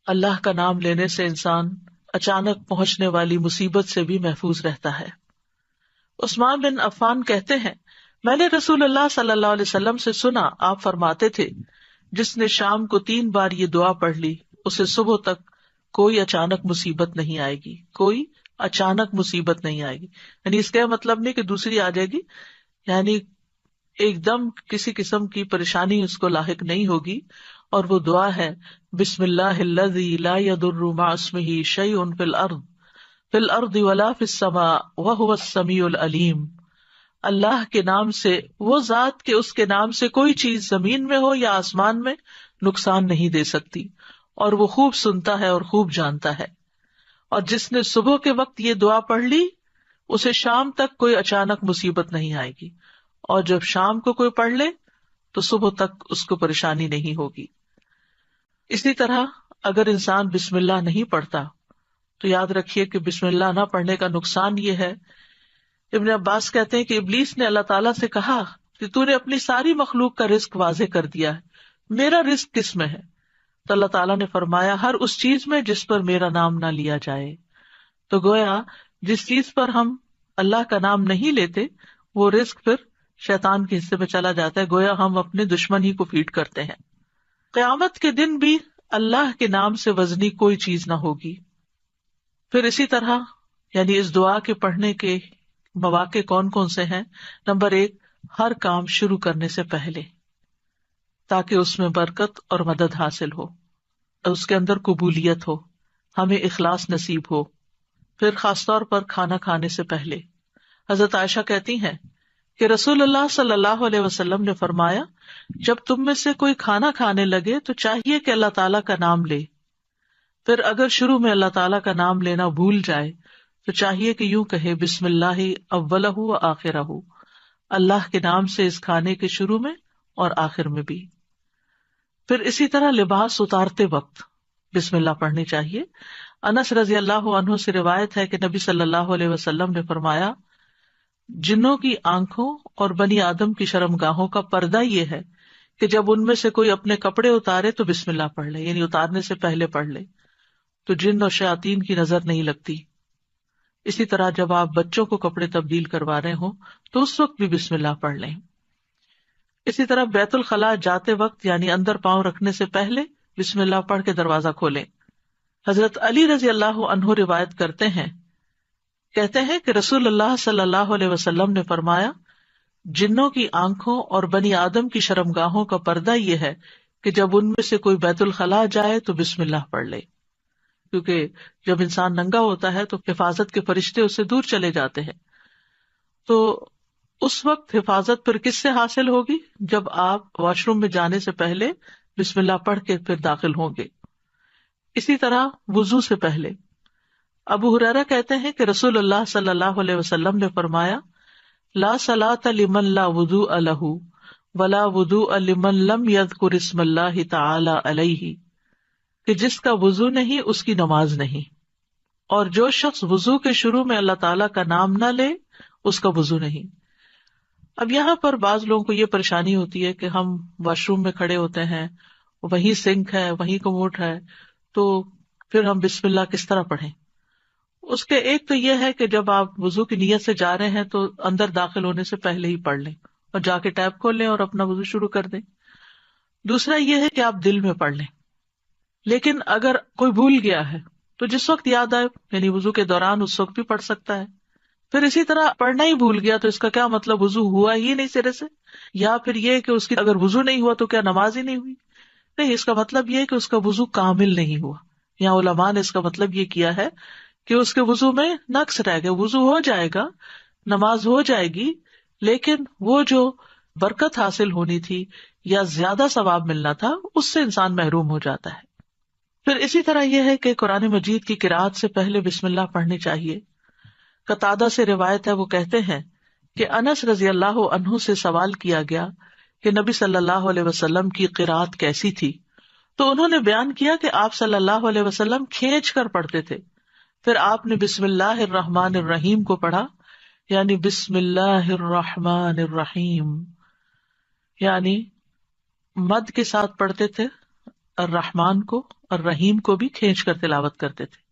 اللہ کا نام لینے سے انسان اچانک پہنچنے والی مصیبت سے بھی محفوظ رہتا ہے۔ عثمان بن عفان کہتے ہیں، میں نے رسول اللہ صلی اللہ علیہ وسلم سے سنا، آپ فرماتے تھے، جس نے شام کو 3 بار یہ دعا پڑھ لی اسے صبح تک کوئی اچانک مصیبت نہیں آئے گی، کوئی اچانک مصیبت نہیں آئے گی۔ یعنی اس کا مطلب نہیں کہ دوسری آ جائے گی، یعنی ایک دم کسی قسم کی پریشانی اس کو لاحق نہیں ہوگی۔ اور وہ دعا ہے، بسم اللہ الذی لا یضر مع اسمہ شیء فی الارض ولا فی السماء وہو السمیع العلیم۔ اللہ کے نام سے، وہ ذات کہ اس کے نام سے کوئی چیز زمین میں ہو یا آسمان میں نقصان نہیں دے سکتی، اور وہ خوب سنتا ہے اور خوب جانتا ہے۔ اور جس نے صبح کے وقت یہ دعا پڑھ لی اسے شام تک کوئی اچانک مصیبت نہیں آئے گی، اور جب شام کو کوئی پڑھ لے تو صبح تک اس کو پریشانی نہیں ہوگی۔ اسی طرح اگر انسان بسم اللہ نہیں پڑھتا تو یاد رکھیے کہ بسم اللہ نہ پڑھنے کا نقصان یہ ہے، ابن عباس کہتے ہیں کہ ابلیس نے اللہ تعالیٰ سے کہا کہ تو نے اپنی ساری مخلوق کا رزق واضح کر دیا ہے، میرا رزق کس میں ہے؟ تو اللہ تعالیٰ نے فرمایا، ہر اس چیز میں جس پر میرا نام نہ لیا جائے۔ تو گویا جس چیز پر ہم اللہ کا نام نہیں لیتے وہ رزق پھر شیطان کے حصے میں چلا جاتا ہے، گویا ہم اپنے دشمن ہی کو فیڈ کرتے ہیں۔ قیامت کے دن بھی اللہ کے نام سے وزنی کوئی چیز نہ ہوگی۔ پھر اسی طرح یعنی اس دعا کے پڑھنے کے مواقع کون کون سے ہیں؟ نمبر 1، ہر کام شروع کرنے سے پہلے، تاکہ اس میں برکت اور مدد حاصل ہو، اس کے اندر قبولیت ہو، ہمیں اخلاص نصیب ہو۔ پھر خاص طور پر کھانا کھانے سے پہلے، حضرت عائشہ کہتی ہیں کہ رسول اللہ صلی اللہ علیہ وسلم نے فرمایا، جب تم میں سے کوئی کھانا کھانے لگے تو چاہیے کہ اللہ تعالیٰ کا نام لے، پھر اگر شروع میں اللہ تعالیٰ کا نام لینا بھول جائے تو چاہیے کہ یوں کہے، بسم اللہ اولہ و آخرہ، اللہ کے نام سے اس کھانے کے شروع میں اور آخر میں بھی۔ پھر اسی طرح لباس اتارتے وقت بسم اللہ پڑھنی چاہیے۔ انس رضی اللہ عنہ سے روایت ہے کہ نبی صلی اللہ علیہ وسلم نے فرمایا، جنوں کی آنکھوں اور بنی آدم کی شرمگاہوں کا پردہ یہ ہے کہ جب ان میں سے کوئی اپنے کپڑے اتارے تو بسم اللہ پڑھ لے، یعنی اتارنے سے پہلے پڑھ لے، تو جن اور شیاطین کی نظر نہیں لگتی۔ اسی طرح جب آپ بچوں کو کپڑے تبدیل کروا رہے ہوں تو اس وقت بھی بسم اللہ پڑھ لیں۔ اسی طرح بیت الخلاء جاتے وقت یعنی اندر پاؤں رکھنے سے پہلے بسم اللہ پڑھ کے دروازہ کھولیں۔ حضرت علی رضی اللہ عنہ روایت کرتے ہیں، کہتے ہیں کہ رسول اللہ صلی اللہ علیہ وسلم نے فرمایا، جنوں کی آنکھوں اور بنی آدم کی شرمگاہوں کا پردہ یہ ہے کہ جب ان میں سے کوئی بیت الخلاء جائے تو بسم اللہ پڑھ لے، کیونکہ جب انسان ننگا ہوتا ہے تو حفاظت کے فرشتے اس سے دور چلے جاتے ہیں۔ تو اس وقت حفاظت پھر کس سے حاصل ہوگی؟ جب آپ واش روم میں جانے سے پہلے بسم اللہ پڑھ کے پھر داخل ہوں گے۔ اسی طرح وضو سے پہلے، ابو ہریرہ کہتے ہیں کہ رسول اللہ صلی اللہ علیہ وسلم نے فرمایا، لا صلاۃ لمن لا وضوء لہ ولا وضوء لمن لم یذکر اسم اللہ تعالی علیہ، کہ جس کا وضو نہیں اس کی نماز نہیں، اور جو شخص وضو کے شروع میں اللہ تعالیٰ کا نام نہ لے اس کا وضو نہیں۔ اب یہاں پر بعض لوگوں کو یہ پریشانی ہوتی ہے کہ ہم واش روم میں کھڑے ہوتے ہیں، وہیں سنک ہے، وہیں کموڈ ہے، تو پھر ہم بسم اللہ کس طرح پڑھیں؟ اس کے ایک تو یہ ہے کہ جب آپ وضو کی نیت سے جا رہے ہیں تو اندر داخل ہونے سے پہلے ہی پڑھ لیں اور جا کے ٹیپ کھول لیں اور اپنا وضو شروع کر دیں۔ دوسرا یہ ہے کہ آپ دل میں پڑھ لیں، لیکن اگر کوئی بھول گیا ہے تو جس وقت یاد آئے یعنی وضو کے دوران اس وقت بھی پڑھ سکتا ہے۔ پھر اسی طرح پڑھنا ہی بھول گیا تو اس کا کیا مطلب؟ وضو ہوا ہی نہیں سرے سے، یا پھر یہ کہ اس کی اگر وضو نہیں ہوا تو کیا نماز ہی نہیں ہوئی؟ نہیں، اس کا مطلب یہ ہے کہ اس کا وضو کامل نہیں ہوا۔ یہاں علماء نے اس کا مطلب یہ کیا ہے کہ اس کے وضو میں نقص رہ گیا، وضو ہو جائے گا، نماز ہو جائے گی، لیکن وہ جو برکت حاصل ہونی تھی یا زیادہ ثواب ملنا تھا اس سے انسان محروم ہو جاتا ہے۔ پھر اسی طرح یہ ہے کہ قرآن مجید کی قرأت سے پہلے بسم اللہ پڑھنی چاہیے۔ قتادہ سے روایت ہے، وہ کہتے ہیں کہ انس رضی اللہ عنہ سے سوال کیا گیا کہ نبی صلی اللہ علیہ وسلم کی قرأت کیسی تھی، تو انہوں نے بیان کیا کہ آپ صلی اللہ علیہ وسلم کھینچ کر پڑھتے تھے، پھر آپ نے بسم اللہ الرحمن الرحیم کو پڑھا، یعنی بسم اللہ الرحمن الرحیم، یعنی مد کے ساتھ پڑھتے تھے، الرحمن کو اور رحیم کو بھی کھینچ کر تلاوت کرتے تھے.